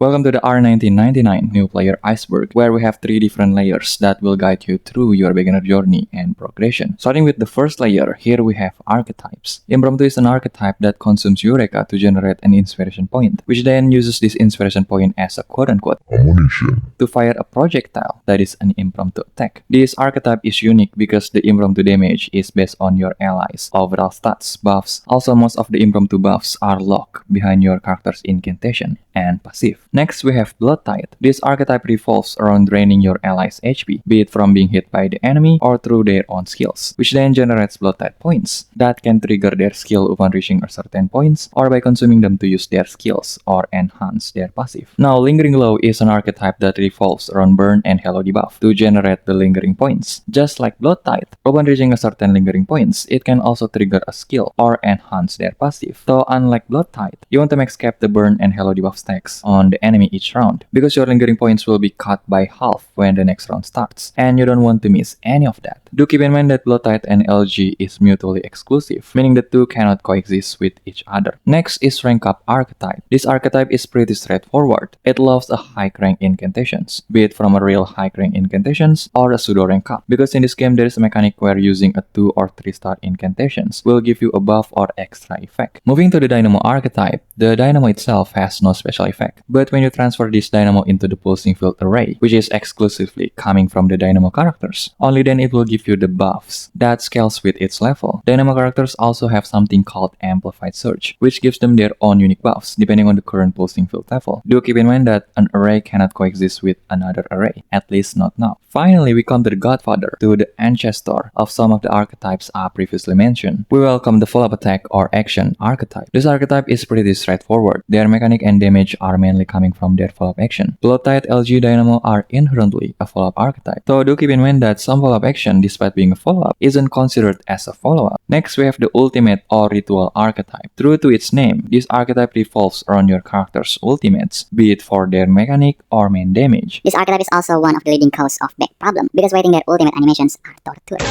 Welcome to the R1999 New Player ICEBERG, where we have 3 different layers that will guide you through your beginner journey and progression. Starting with the first layer, here we have archetypes. Impromptu is an archetype that consumes Eureka to generate an inspiration point, which then uses this inspiration point as a quote-unquote ammunition to fire a projectile that is an impromptu attack. This archetype is unique because the impromptu damage is based on your allies' overall stats, buffs. Also, most of the impromptu buffs are locked behind your character's incantation and passive. Next, we have Blood Tide. This archetype revolves around draining your allies' HP, be it from being hit by the enemy or through their own skills, which then generates Blood Tide points that can trigger their skill upon reaching a certain points or by consuming them to use their skills or enhance their passive. Now, Lingering Glow is an archetype that revolves around Burn and Halo debuff to generate the lingering points. Just like Blood Tide, upon reaching a certain lingering points, it can also trigger a skill or enhance their passive. So, unlike Blood Tide, you want to max cap the Burn and Halo debuff stacks on the enemy each round, because your lingering points will be cut by half when the next round starts, and you don't want to miss any of that. Do keep in mind that Blood Tide and LG is mutually exclusive, meaning the two cannot coexist with each other. Next is Rank Up archetype. This archetype is pretty straightforward. It loves a high rank incantations, be it from a real high rank incantations or a pseudo rank up, because in this game there is a mechanic where using a 2 or 3 star incantations will give you a buff or extra effect. Moving to the Dynamo archetype, the Dynamo itself has no special effect, but when you transfer this Dynamo into the pulsing field array, which is exclusively coming from the Dynamo characters, only then it will give you the buffs that scales with its level. Dynamo characters also have something called Amplified Surge, which gives them their own unique buffs depending on the current pulsing field level. Do keep in mind that an array cannot coexist with another array, at least not now. Finally, we come to the Godfather, to the ancestor of some of the archetypes I previously mentioned. We welcome the follow-up attack or action archetype. This archetype is pretty straightforward. Their mechanic and damage are mainly coming from their follow-up action. Blood Tide, LG, Dynamo are inherently a follow-up archetype. So do keep in mind that some follow-up action, despite being a follow-up, isn't considered as a follow-up. Next, we have the Ultimate or Ritual archetype. True to its name, this archetype revolves around your character's ultimates, be it for their mechanic or main damage. This archetype is also one of the leading causes of back problem, because waiting their ultimate animations are torture.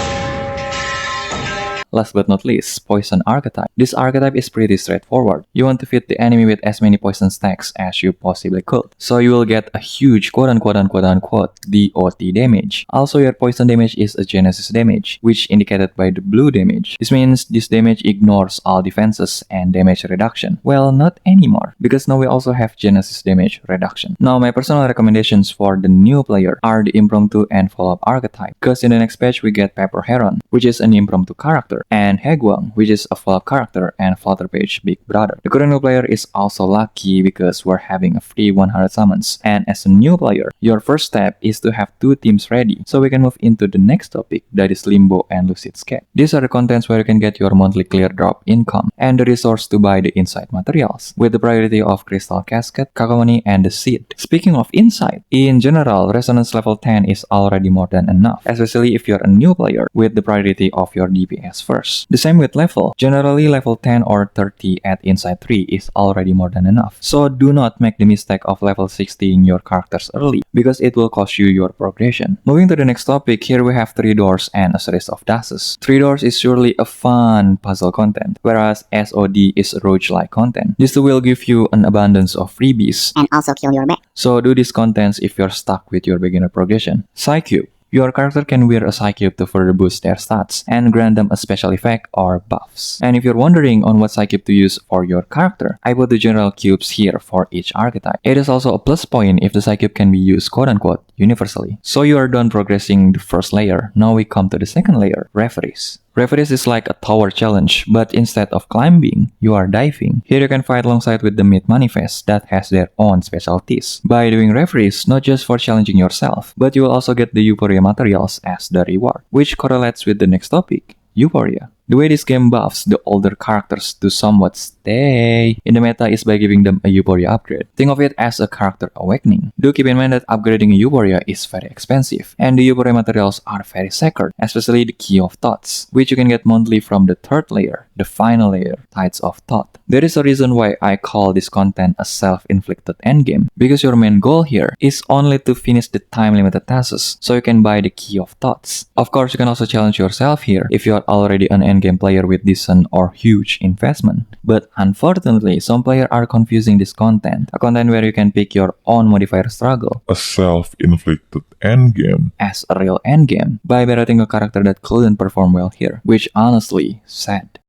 Last but not least, Poison archetype. This archetype is pretty straightforward. You want to feed the enemy with as many poison stacks as you possibly could, so you will get a huge quote-unquote DOT damage. Also, your poison damage is a Genesis damage, which indicated by the blue damage. This means this damage ignores all defenses and damage reduction. Well, not anymore, because now we also have Genesis damage reduction. Now, my personal recommendations for the new player are the Impromptu and Follow-up archetype, because in the next patch we get Pepper Heron, which is an impromptu character, and Hegwang, which is a follow-up character and Flutterpage big brother. The current new player is also lucky because we're having a free 100 summons, and as a new player, your first step is to have 2 teams ready, so we can move into the next topic, that is Limbo and Lucidscape. These are the contents where you can get your monthly clear drop income and the resource to buy the inside materials, with the priority of Crystal Casket, Kakamoni, and the Seed. Speaking of inside, in general, Resonance level 10 is already more than enough, especially if you're a new player, with the priority of your DPS first. The same with level. Generally, level 10 or 30 at Inside 3 is already more than enough. So do not make the mistake of level 60 your characters early, because it will cost you your progression. Moving to the next topic, here we have 3 doors and a series of Dusks. 3 doors is surely a fun puzzle content, whereas SOD is roguelike content. This will give you an abundance of freebies and also kill your back. So do these contents if you're stuck with your beginner progression. Psychube. Your character can wear a psychube to further boost their stats and grant them a special effect or buffs. And if you're wondering on what psychube to use for your character, I put the general cubes here for each archetype. It is also a plus point if the psycube can be used quote-unquote universally. So you are done progressing the first layer. Now we come to the second layer, Reveries. Reveries is like a tower challenge, but instead of climbing, you are diving. Here you can fight alongside with the Myth Manifest that has their own specialties. By doing Reveries, not just for challenging yourself, but you will also get the euphoria materials as the reward, which correlates with the next topic, euphoria. The way this game buffs the older characters to somewhat stay in the meta is by giving them a Euphoria upgrade. Think of it as a character awakening. Do keep in mind that upgrading a Euphoria is very expensive, and the Euphoria materials are very sacred, especially the Key of Thoughts, which you can get monthly from the third layer, the final layer, Tides of Thought. There is a reason why I call this content a self-inflicted endgame, because your main goal here is only to finish the time-limited tasks, so you can buy the Key of Thoughts. Of course, you can also challenge yourself here if you are already an endgame endgame player with decent or huge investment. But unfortunately, some players are confusing this content, a content where you can pick your own modifier struggle, a self-inflicted endgame, as a real endgame by berating a character that couldn't perform well here, which honestly sad.